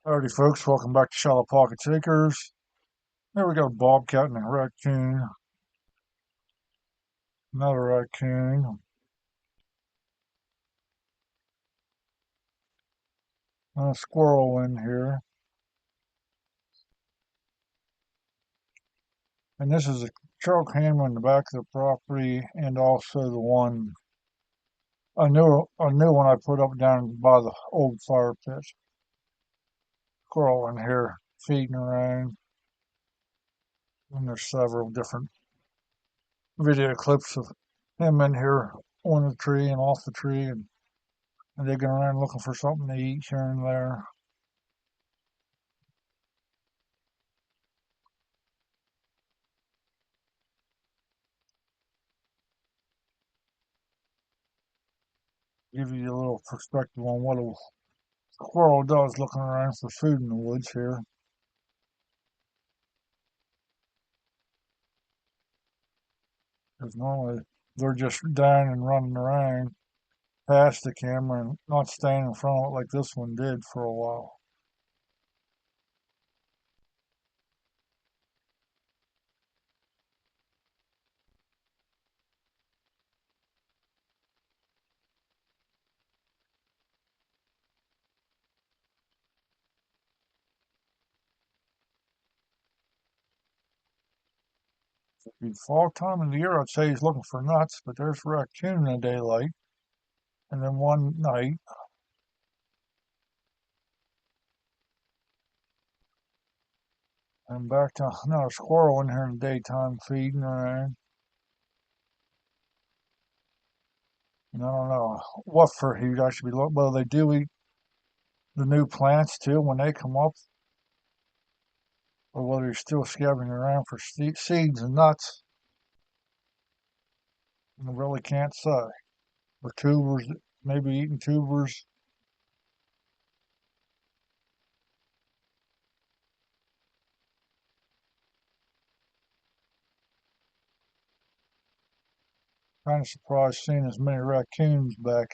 Howdy folks, welcome back to Shallow Pocket Seekers. There we got a bobcat and a raccoon, another raccoon, and a squirrel in here. And this is a trail camera in the back of the property and also the one, a new one I put up down by the old fire pit. Squirrel in here feeding around. And there's several different video clips of him in here on the tree and off the tree and digging around looking for something to eat here and there. Give you a little perspective on what a squirrel does looking around for food in the woods here. Because normally they're just down and running around past the camera and not staying in front of it like this one did for a while. If it'd be fall time of the year, I'd say he's looking for nuts, but there's raccoon in the daylight. And then one night, I'm back to another squirrel in here in the daytime feeding around. And I don't know what for he'd actually be looking. Well, they do eat the new plants too when they come up, or whether he's still scavenging around for seeds and nuts. I really can't say. Or tubers, maybe eating tubers. Kind of surprised seeing as many raccoons back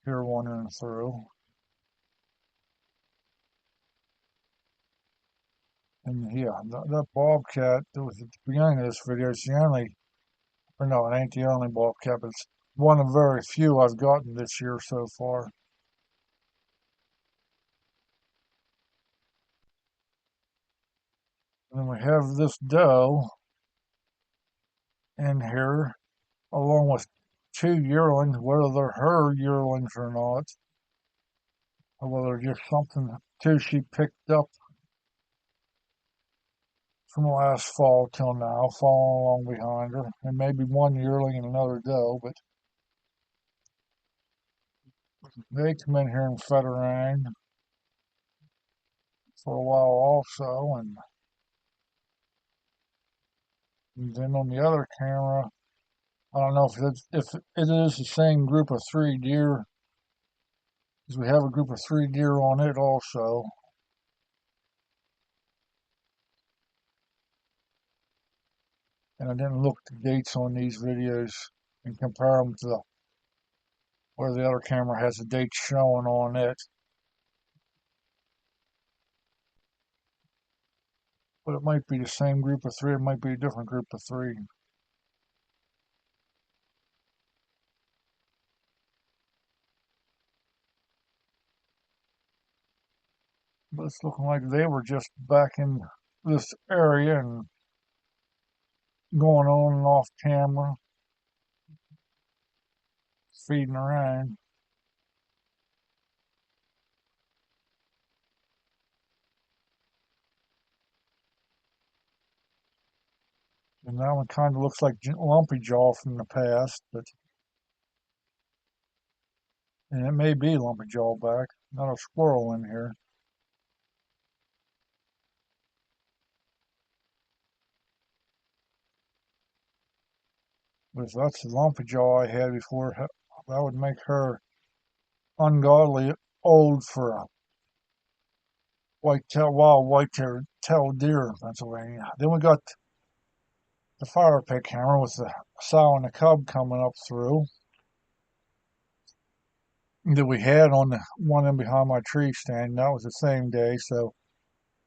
here wandering through. And yeah, that bobcat that was at the beginning of this video is the only, or no, it ain't the only bobcat, but it's one of very few I've gotten this year so far. And then we have this doe in here, along with two yearlings, whether they're her yearlings or not, or whether just something too she picked up from last fall till now, following along behind her, and maybe one yearling and another doe, but they come in here and fed around for a while also, and then on the other camera, I don't know if it is the same group of three deer, because we have a group of three deer on it also, and I didn't look at the dates on these videos and compare them to where the other camera has the dates showing on it. But it might be the same group of three, it might be a different group of three. But it's looking like they were just back in this area and going on and off camera, feeding around. And that one kind of looks like Lumpy Jaw from the past, but and it may be Lumpy Jaw back. Not a squirrel in here. But if that's the Lumpy Jaw I had before, that would make her ungodly old for a wild white-tailed deer in Pennsylvania. Then we got the fire pit camera with the sow and the cub coming up through. that we had on the one in behind my tree stand. That was the same day, so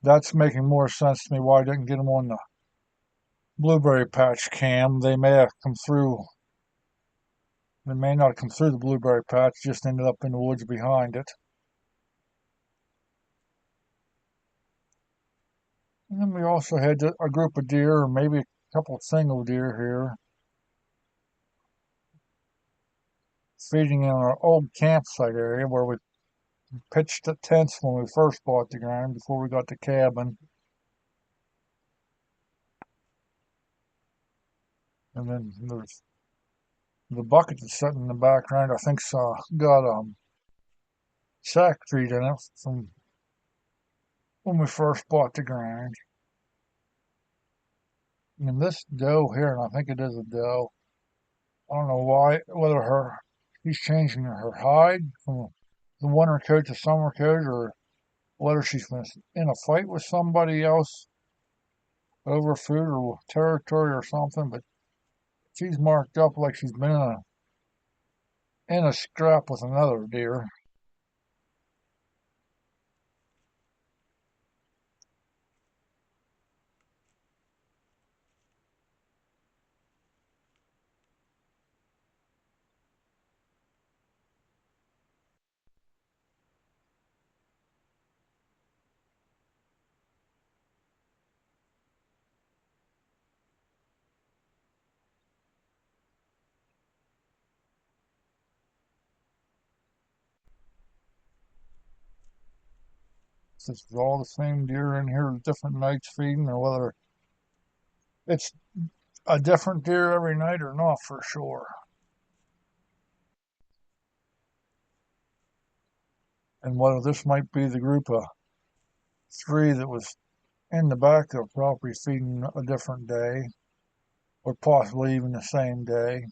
that's making more sense to me why I didn't get them on the blueberry patch cam. They may have come through. They may not have come through the blueberry patch, just ended up in the woods behind it. And then we also had a group of deer, or maybe a couple of single deer here, feeding in our old campsite area where we pitched the tents when we first bought the ground before we got the cabin. And then there's the bucket that's sitting in the background. I think's got sack feed in it from when we first bought the ground. And this doe here, and I think it is a doe. I don't know why, whether she's changing her hide from the winter coat to summer coat, or whether she's been in a fight with somebody else over food or territory or something. But she's marked up like she's been in a scrap with another deer. This is all the same deer in here, different nights feeding, or whether it's a different deer every night or not for sure. And whether this might be the group of three that was in the back of the property feeding a different day, or possibly even the same day.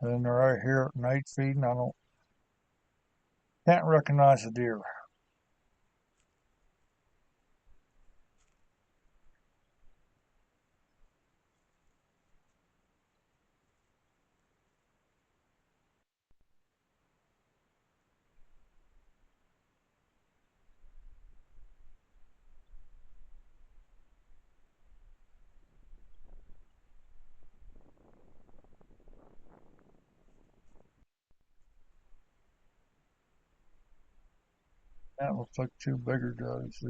And then they're out here at night feeding. I don't can't recognize the deer. That looks like two bigger does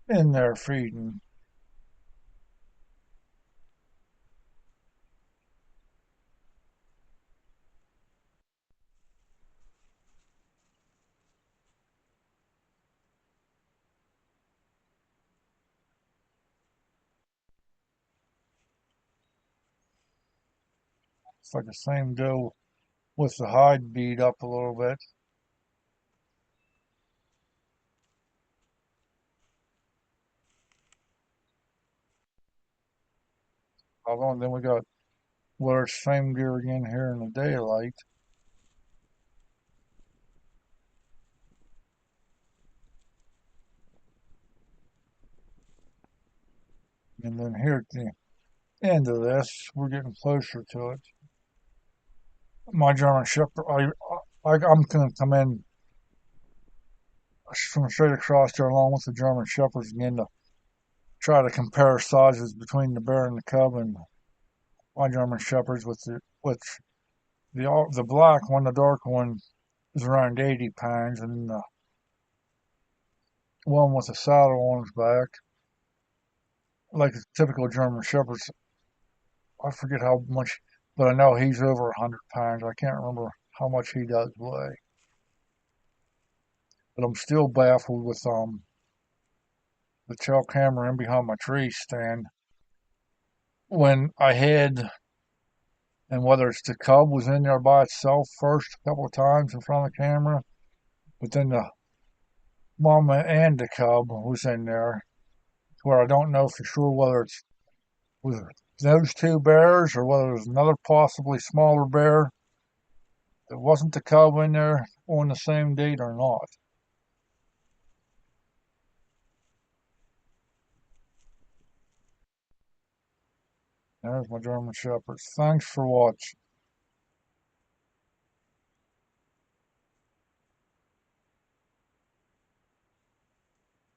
in there feeding. It's like the same doe with the hide beat up a little bit. Although then we got where it's same deer again here in the daylight. And then here at the end of this, we're getting closer to it. My German Shepherd, I'm going to come in from straight across there along with the German Shepherds again to try to compare sizes between the bear and the cub, and my German Shepherds with the black one, the dark one is around 80 pounds, and the one with the saddle on his back, like a typical German Shepherd's, I forget how much, but I know he's over 100 pounds. I can't remember how much he does weigh. But I'm still baffled with the trail camera in behind my tree stand when I had, and whether it's the cub was in there by itself first a couple of times in front of the camera, but then the mama and the cub was in there, where I don't know for sure whether it's with those two bears or whether there's another possibly smaller bear that wasn't the cub in there on the same date or not. There's my German Shepherds. Thanks for watching.